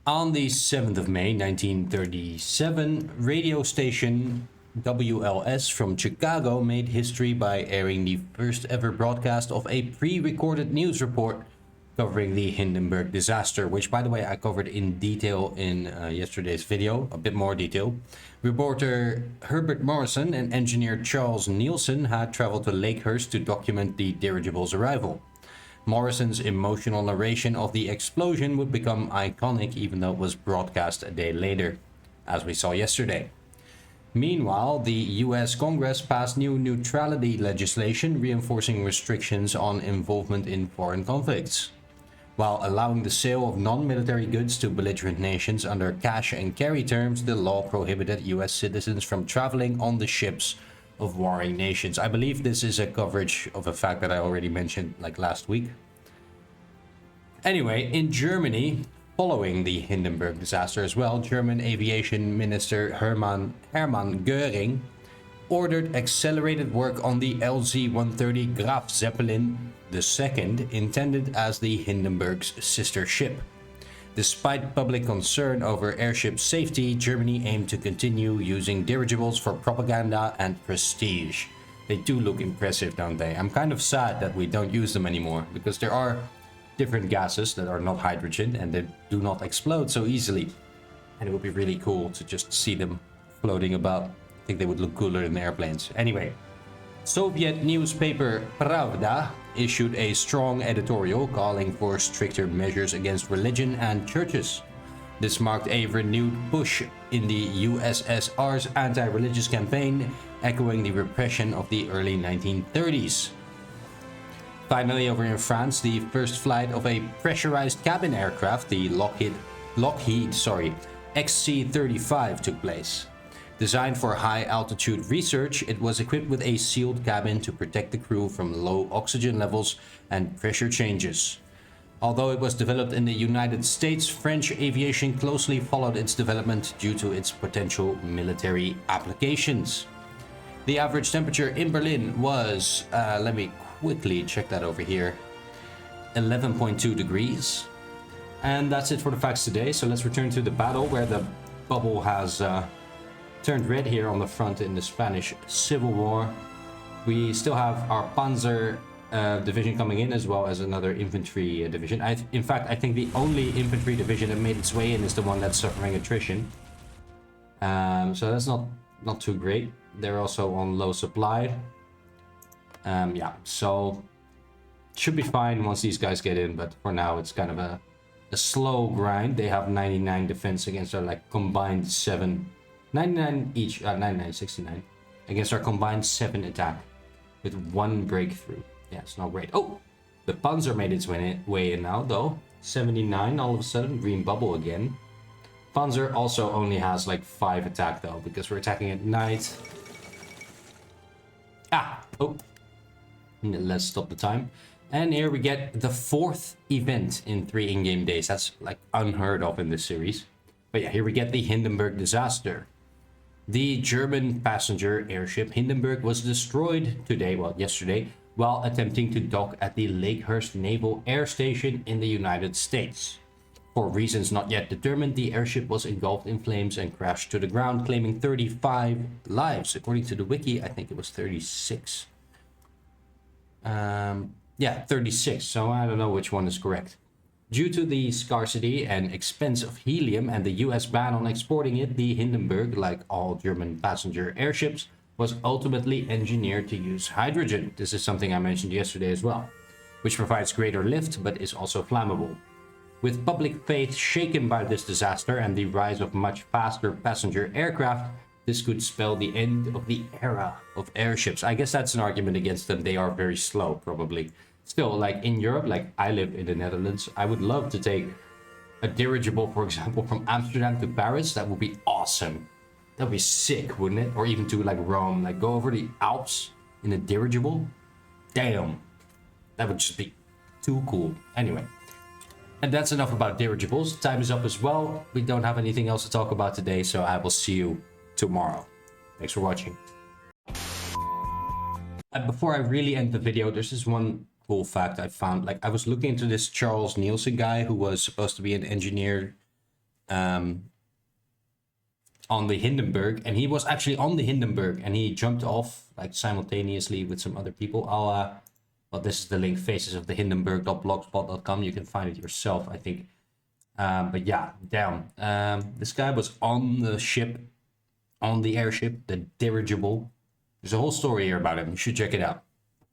On the 7th of May 1937, radio station WLS from Chicago made history by airing the first ever broadcast of a pre-recorded news report covering the Hindenburg disaster, which, by the way, I covered in detail in yesterday's video, a bit more detail. Reporter Herbert Morrison and engineer Charles Nielsen had traveled to Lakehurst to document the dirigible's arrival. Morrison's emotional narration of the explosion would become iconic even though it was broadcast a day later, as we saw yesterday. Meanwhile, the US Congress passed new neutrality legislation reinforcing restrictions on involvement in foreign conflicts. While allowing the sale of non-military goods to belligerent nations under cash and carry terms, the law prohibited US citizens from traveling on the ships of warring nations. I believe this is a coverage of a fact that I already mentioned like last week. Anyway, in Germany, following the Hindenburg disaster as well, German Aviation Minister Hermann Göring ordered accelerated work on the LZ-130 Graf Zeppelin II, intended as the Hindenburg's sister ship. Despite public concern over airship safety, Germany aimed to continue using dirigibles for propaganda and prestige. They do look impressive, don't they? I'm kind of sad that we don't use them anymore, because there are different gases that are not hydrogen and they do not explode so easily. And it would be really cool to just see them floating about. I think they would look cooler in airplanes. Anyway, Soviet newspaper Pravda issued a strong editorial calling for stricter measures against religion and churches. This marked a renewed push in the USSR's anti-religious campaign, echoing the repression of the early 1930s. Finally, over in France, the first flight of a pressurized cabin aircraft, the Lockheed XC-35, took place. Designed for high-altitude research, it was equipped with a sealed cabin to protect the crew from low oxygen levels and pressure changes. Although it was developed in the United States, French aviation closely followed its development due to its potential military applications. The average temperature in Berlin was, let me quickly check that over here, 11.2 degrees. And that's it for the facts today. So let's return to the battle, where the bubble has turned red here on the front in the Spanish Civil War. We still have our Panzer division coming in, as well as another infantry division. In fact, I think the only infantry division that made its way in is the one that's suffering attrition. So that's not too great. They're also on low supply. Yeah, so should be fine once these guys get in, but for now it's kind of a slow grind. They have 99 defense against our like combined 99 each, 99, 69 against our combined 7 attack with 1 breakthrough. Yeah, it's not great. Oh, the Panzer made its way in now though. 79 all of a sudden, green bubble again. Panzer also only has like 5 attack though, because we're attacking at night. Oh, let's stop the time. And here we get the 4th event in 3 in-game days. That's like unheard of in this series. But yeah, here we get the Hindenburg disaster. The German passenger airship Hindenburg was destroyed yesterday, while attempting to dock at the Lakehurst Naval Air Station in the United States. For reasons not yet determined, the airship was engulfed in flames and crashed to the ground, claiming 35 lives. According to the wiki, I think it was 36. Yeah, 36, so I don't know which one is correct. Due to the scarcity and expense of helium and the US ban on exporting it, the Hindenburg, like all German passenger airships, was ultimately engineered to use hydrogen. This is something I mentioned yesterday as well, which provides greater lift but is also flammable. With public faith shaken by this disaster and the rise of much faster passenger aircraft, this could spell the end of the era of airships. I guess that's an argument against them. They are very slow, probably. Still, like in Europe, like I live in the Netherlands, I would love to take a dirigible, for example, from Amsterdam to Paris. That would be awesome. That would be sick, wouldn't it? Or even to like Rome, like go over the Alps in a dirigible. Damn, that would just be too cool. Anyway, and that's enough about dirigibles. Time is up as well. We don't have anything else to talk about today, so I will see you tomorrow. Thanks for watching. Before I really end the video, there's this one cool fact I found. Like, I was looking into this Charles Nielsen guy who was supposed to be an engineer on the Hindenburg, and he was actually on the Hindenburg, and he jumped off like simultaneously with some other people. Well, this is the link, faces of the Hindenburg.blogspot.com. You can find it yourself, I think. But yeah, damn. This guy was on the ship, on the airship, the dirigible. There's a whole story here about him. You should check it out.